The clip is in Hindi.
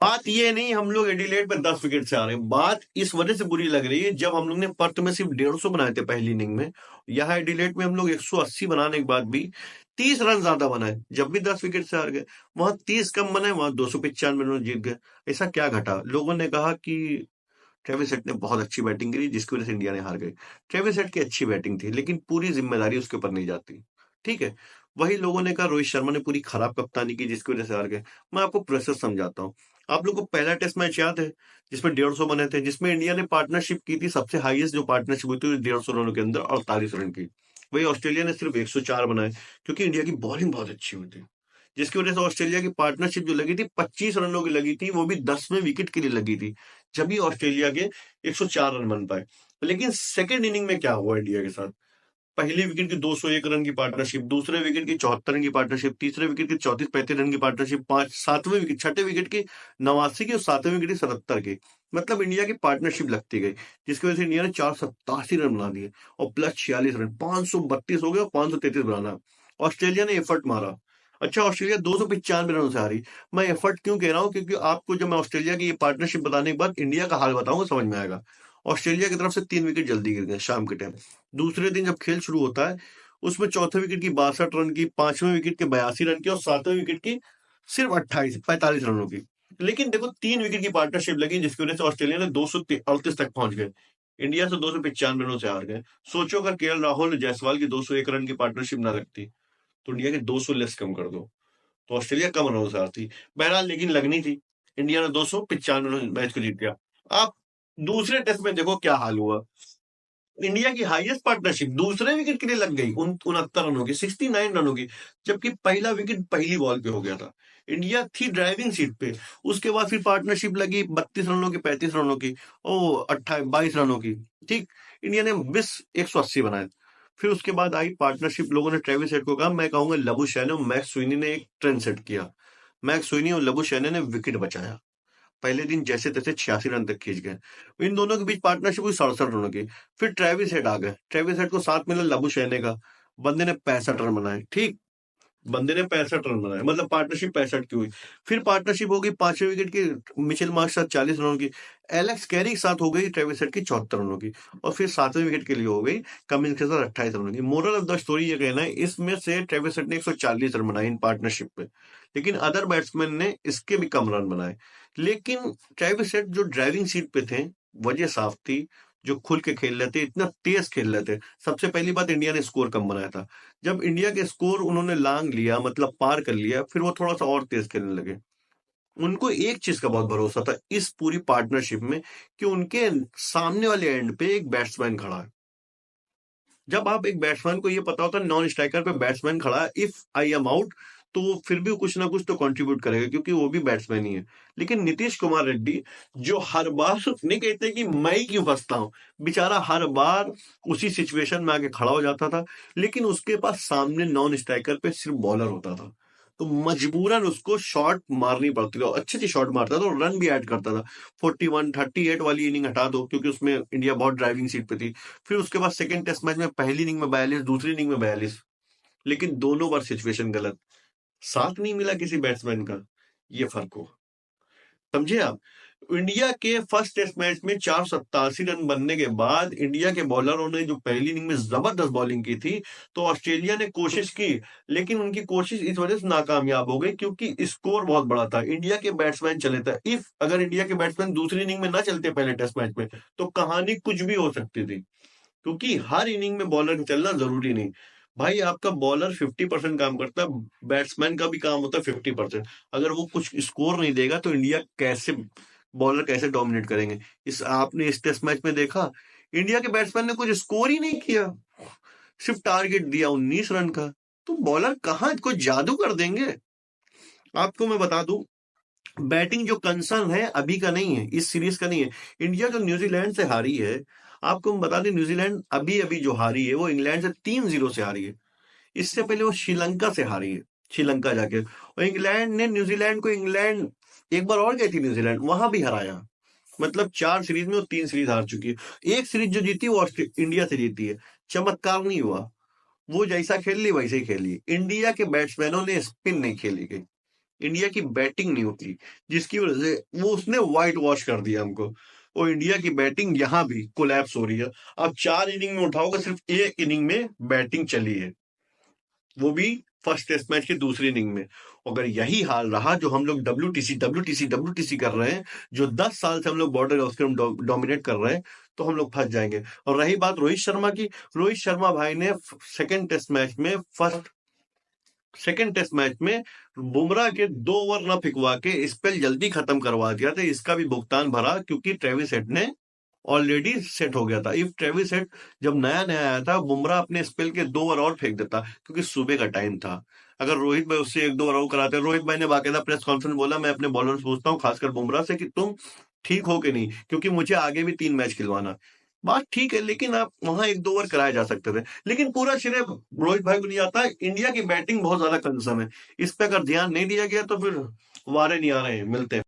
बात ये नहीं हम लोग एडिलेड पे 10 विकेट से आ रहे हैं, बात इस वजह से बुरी लग रही है जब हम लोग ने पर्थ में सिर्फ 150 बनाए थे पहली इनिंग में, यहाँ एडिलेड में हम लोग 180 बनाने के बाद भी 30 रन ज्यादा बनाए, जब भी 10 विकेट से हार गए। वहां 30 कम बनाए, वहां 295 रन जीत गए। ऐसा क्या घटा? लोगों ने कहा कि ट्रेविस हेड ने बहुत अच्छी बैटिंग करी जिसकी वजह से इंडिया ने हार गई। ट्रेविस हेड की अच्छी बैटिंग थी लेकिन पूरी जिम्मेदारी उसके ऊपर नहीं जाती। ठीक है, वही लोगों ने कहा रोहित शर्मा ने पूरी खराब कप्तानी की जिसकी वजह से हार गए। मैं आपको प्रोसेस समझाता हूँ। आप लोग को पहला टेस्ट मैच याद है जिसमें 150 बने थे, जिसमें इंडिया ने पार्टनरशिप की थी, सबसे हाईएस्ट जो पार्टनरशिप हुई थी 150 रनों के अंदर 48 रन की। वही ऑस्ट्रेलिया ने सिर्फ 104 बनाए क्योंकि इंडिया की बॉलिंग बहुत अच्छी हुई थी, जिसकी वजह से ऑस्ट्रेलिया की पार्टनरशिप जो लगी थी 25 रनों की लगी थी, वो भी 10वें विकेट के लिए लगी थी, जब भी ऑस्ट्रेलिया के 104 रन बन पाए। लेकिन सेकेंड इनिंग में क्या हुआ इंडिया के साथ? पहली विकेट की 201 रन की पार्टनरशिप, दूसरे विकेट की 74 रन की पार्टनरशिप, तीसरे विकेट की 34-35 रन की पार्टनरशिप, सातवें विकेट, छठे विकेट की 89 की और सातवें विकेट की 77 की। मतलब इंडिया की पार्टनरशिप लगती गई जिसकी वजह से इंडिया ने 487 रन बना दिए और प्लस 46 रन, 532 हो गए और 533 बनाना। ऑस्ट्रेलिया ने एफर्ट मारा। अच्छा, ऑस्ट्रेलिया 295 रनों से हारी। मैं एफर्ट क्यों कह रहा हूँ? क्योंकि आपको जब मैं ऑस्ट्रेलिया की ये पार्टनरशिप बताने के बाद इंडिया का हाल बताऊंगा, समझ में आएगा। ऑस्ट्रेलिया की तरफ से 3 विकेट जल्दी गिर गए शाम के टाइम। दूसरे दिन जब खेल शुरू होता है, उसमें चौथे विकेट की 62 रन की, पांचवें विकेट के 82 रन की और सातवें विकेट की सिर्फ 45 रनों की। लेकिन देखो 3 विकेट की पार्टनरशिप लगी जिसकी वजह से ऑस्ट्रेलिया ने 238 तक पहुंच गए, इंडिया से 295 रनों से हार गए। सोचो अगर केएल राहुल जायसवाल की 201 रन की पार्टनरशिप ना लगती तो इंडिया के 200 लेस कम कर दो तो ऑस्ट्रेलिया कम रनों से हारती। बहरहाल लेकिन लगनी थी, इंडिया ने 295 रन मैच को जीत गया। आप दूसरे टेस्ट में देखो क्या हाल हुआ। इंडिया की हाईएस्ट पार्टनरशिप दूसरे विकेट के लिए लग गई 69 रनों की, 69 रनों की, जबकि पहला विकेट पहली बॉल पे हो गया था। इंडिया थी ड्राइविंग सीट पे। उसके बाद फिर पार्टनरशिप लगी 32 रनों की, 35 रनों की, ओ 22 रनों की। ठीक, इंडिया ने 180 बनाए। फिर उसके बाद आई पार्टनरशिप, लोगों ने ट्रेविस हेड को कहा, मैं कहूंगा लबुशेन और मैक्स स्विनी ने एक ट्रेंड सेट किया। मैक्स स्विनी और लबुशेन ने विकेट बचाया। पहले दिन जैसे तैसे 86 रन तक खींच गए। इन दोनों के बीच पार्टनरशिप हुई 67 रनों की। फिर ट्रेविस हेड आ गए, ट्रेविस हेड को साथ मिला लबू शैने का। बंदे ने 65 रन बनाए। ठीक, बंदे ने 65 रन बनाए, मतलब पार्टनरशिप 65 की हुई। फिर पार्टनरशिप हो गई 5वें विकेट की मिचेल मार्श के साथ 40 रनों की। एलेक्स कैरी के साथ हो गई ट्रेविस हेड की 74 रनों की। और फिर 7वें विकेट के लिए हो गई कमिंस के साथ 28 रनों की। मोरल ऑफ द स्टोरी ये कहना है, इसमें से ट्रेविस हेड ने 140 रन बनाए इन पार्टनरशिप पे, लेकिन अदर बैट्समैन ने इसके भी कम रन बनाए। लेकिन ट्रेविस हेड जो ड्राइविंग सीट पे थे, वजह साफ थी, जो खुल के खेल रहे थे, इतना तेज खेल रहे थे। सबसे पहली बात, इंडिया ने स्कोर कम बनाया था। जब इंडिया के स्कोर उन्होंने लांग लिया, मतलब पार कर लिया, फिर वो थोड़ा सा और तेज खेलने लगे। उनको एक चीज का बहुत भरोसा था इस पूरी पार्टनरशिप में, कि उनके सामने वाले एंड पे एक बैट्समैन खड़ा है। जब आप एक बैट्समैन को ये पता होता है नॉन स्ट्राइकर पे बैट्समैन खड़ा है, इफ आई एम आउट, तो वो फिर भी कुछ ना कुछ तो कंट्रीब्यूट करेगा क्योंकि वो भी बैट्समैन ही है। लेकिन नीतीश कुमार रेड्डी, जो हर बार नहीं कहते कि मैं ही क्यों फंसता हूँ, बेचारा हर बार उसी सिचुएशन में आके खड़ा हो जाता था, लेकिन उसके पास सामने नॉन स्ट्राइकर पे सिर्फ बॉलर होता था, तो मजबूरन उसको शॉट मारनी पड़ती थी और अच्छी अच्छी शॉट मारता था और रन भी ऐड करता था। 41-38 वाली इनिंग हटा दो क्योंकि उसमें इंडिया बहुत ड्राइविंग सीट पे थी। फिर उसके बाद सेकंड टेस्ट मैच में पहली इनिंग में 42, दूसरी इनिंग में 42, लेकिन दोनों बार सिचुएशन गलत, साथ नहीं मिला किसी बैट्समैन का। ये फर्क हुआ, समझे आप? इंडिया के फर्स्ट टेस्ट मैच में 487 रन बनने के बाद इंडिया के बॉलरों ने जो पहली इनिंग में जबरदस्त बॉलिंग की थी, तो ऑस्ट्रेलिया ने कोशिश की, लेकिन उनकी कोशिश इस वजह से नाकामयाब हो गई क्योंकि स्कोर बहुत बड़ा था, इंडिया के बैट्समैन चले थे। इफ अगर इंडिया के बैट्समैन दूसरी इनिंग में ना चलते पहले टेस्ट मैच में, तो कहानी कुछ भी हो सकती थी, क्योंकि हर इनिंग में बॉलर चलना जरूरी नहीं। भाई आपका बॉलर 50% काम करता है, बैट्समैन का भी काम होता है 50%। अगर वो कुछ स्कोर नहीं देगा तो इंडिया कैसे, बॉलर कैसे डोमिनेट करेंगे? इस आपने इस टेस्ट मैच में देखा, इंडिया के बैट्समैन ने कुछ स्कोर ही नहीं किया, सिर्फ टारगेट दिया 19 रन का। तो बॉलर कहाँ कोई जादू कर देंगे? आपको मैं बता दूं, बैटिंग जो कंसर्न है अभी का नहीं है, इस सीरीज का नहीं है। इंडिया जो न्यूजीलैंड से हारी है, आपको हम बता दें, न्यूजीलैंड अभी अभी जो हारी है वो इंग्लैंड से 3-0 से हारी है। इससे पहले वो श्रीलंका से हारी है, श्रीलंका जाके। और इंग्लैंड ने न्यूजीलैंड को, इंग्लैंड एक बार और गई थी न्यूजीलैंड, वहां भी हराया। मतलब 4 सीरीज में वो 3 सीरीज हार चुकी है। एक सीरीज जो जीती वो इंडिया से जीती है। चमत्कार नहीं हुआ, वो जैसा खेल ली वैसे ही खेली। इंडिया के बैट्समैनों ने स्पिन नहीं खेली गई, इंडिया की बैटिंग नहीं होती, जिसकी वजह से वो उसने व्हाइट वॉश कर दिया हमको। और इंडिया की बैटिंग यहाँ भी कोलैप्स हो रही है। अब 4 इनिंग में उठाओगे, सिर्फ 1 इनिंग में बैटिंग चली है, वो भी फर्स्ट टेस्ट मैच की दूसरी इनिंग में। अगर यही हाल रहा जो हम लोग डब्ल्यूटीसी कर रहे हैं, जो 10 साल से हम लोग बॉर्डर गावस्कर डोमिनेट कर रहे हैं, तो हम लोग फंस जाएंगे। और रही बात रोहित शर्मा की, रोहित शर्मा भाई ने सेकेंड टेस्ट मैच में बुमराह के 2 ओवर न फिकवा के स्पेल जल्दी खत्म करवा दिया था। इसका भी भुगतान भरा, क्योंकि ट्रेविस हेड ने ऑलरेडी सेट हो गया था। इफ ट्रेविस हेड जब नया नया आया था, बुमराह अपने स्पेल के 2 ओवर और फेंक देता, क्योंकि सुबह का टाइम था। अगर रोहित भाई उससे 1-2 ओवर कराते, रोहित भाई ने बाकायदा प्रेस कॉन्फ्रेंस बोला, मैं अपने बॉलर से पूछता हूँ, खासकर बुमराह से, कि तुम ठीक हो कि नहीं, क्योंकि मुझे आगे भी 3 मैच खिलवाना। बात ठीक है, लेकिन आप वहां 1-2 ओवर कराए जा सकते थे। लेकिन पूरा श्रेय रोहित भाई को नहीं आता है। इंडिया की बैटिंग बहुत ज्यादा कंसर्न है, इस पे अगर ध्यान नहीं दिया गया तो फिर वारे नहीं आ रहे हैं, मिलते हैं।